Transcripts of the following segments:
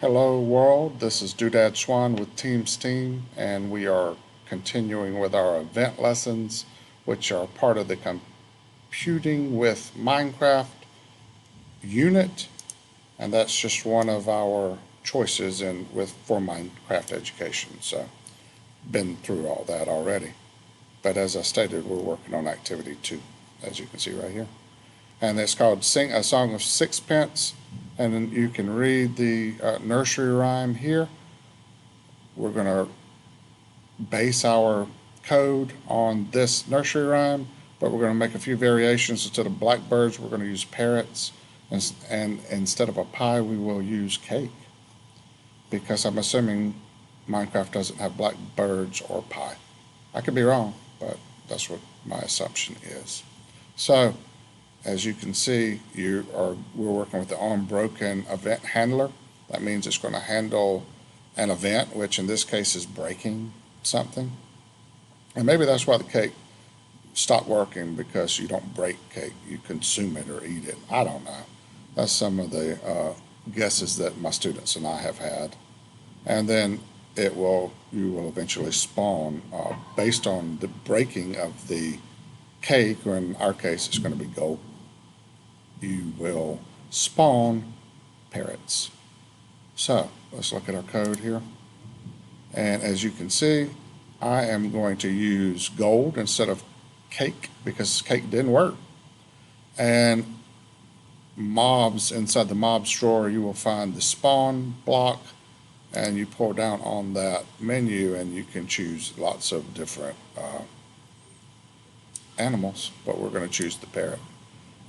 Hello world, this is Doodad Swan with Teams Team, and we are continuing with our event lessons, which are part of the Computing with Minecraft unit, and that's just one of our choices for Minecraft education. So, been through all that already. But as I stated, we're working on activity 2, as you can see right here. And it's called Sing a Song of Sixpence. And then you can read the nursery rhyme here. We're going to base our code on this nursery rhyme, but we're going to make a few variations. Instead of blackbirds, we're going to use parrots. And instead of a pie, we will use cake. Because I'm assuming Minecraft doesn't have blackbirds or pie. I could be wrong, but that's what my assumption is. So, as you can see, we're working with the unbroken event handler. That means it's going to handle an event, which in this case is breaking something. And maybe that's why the cake stopped working, because you don't break cake, you consume it or eat it. I don't know. That's some of the guesses that my students and I have had. And then you will eventually spawn based on the breaking of the cake, or in our case, it's going to be gold. You will spawn parrots. So let's look at our code here. And as you can see, I am going to use gold instead of cake because cake didn't work. And mobs, inside the mobs drawer, you will find the spawn block, and you pull down on that menu and you can choose lots of different animals, but we're going to choose the parrot.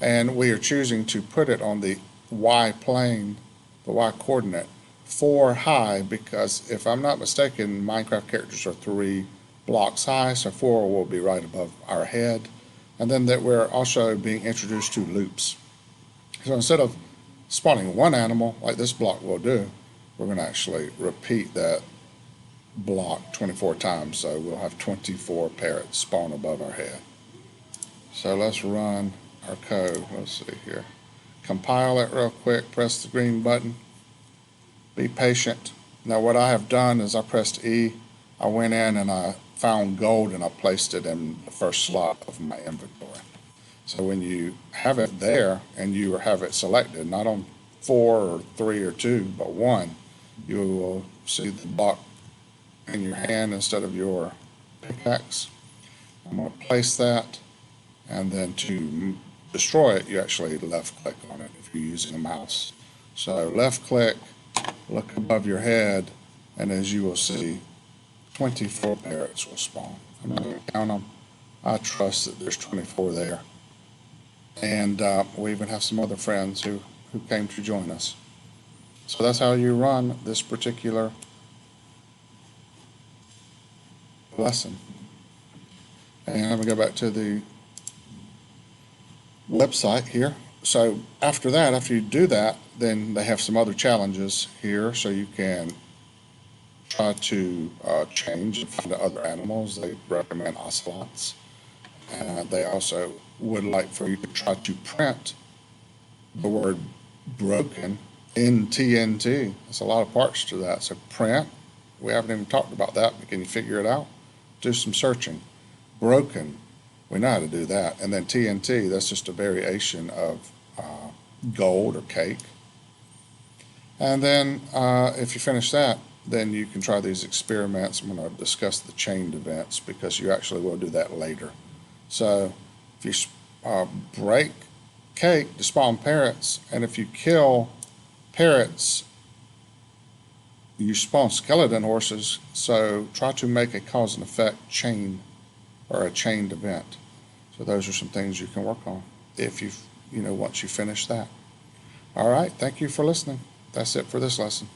And we are choosing to put it on the Y plane, the Y coordinate, 4 high, because if I'm not mistaken, Minecraft characters are 3 blocks high, so 4 will be right above our head. And then that we're also being introduced to loops. So instead of spawning one animal, like this block will do, we're going to actually repeat that block 24 times, so we'll have 24 parrots spawn above our head. So let's run our code. Let's see here. Compile it real quick, press the green button. Be patient. Now what I have done is I pressed E, I went in and I found gold and I placed it in the first slot of my inventory. So when you have it there and you have it selected, not on 4 or 3 or 2, but 1, you will see the block in your hand instead of your pickaxe. I'm going to place that, and then to destroy it, you actually left click on it if you're using a mouse. So left click, look above your head, and as you will see, 24 parrots will spawn. I'm not going to count them. I trust that there's 24 there. And we even have some other friends who came to join us. So that's how you run this particular lesson. And let me go back to the website here. So after you do that, then they have some other challenges here, so you can try to change and find other animals. They recommend ocelots. They also would like for you to try to print the word broken in TNT. There's a lot of parts to that. So print, we haven't even talked about that, but can you figure it out? Do some searching. Broken, we know how to do that. And then TNT, that's just a variation of gold or cake. And then if you finish that, then you can try these experiments. I'm going to discuss the chained events because you actually will do that later. So if you break cake to spawn parrots, and if you kill parrots, you spawn skeleton horses. So try to make a cause and effect chain, or a chained event. So those are some things you can work on if once you finish that. All right, thank you for listening. That's it for this lesson.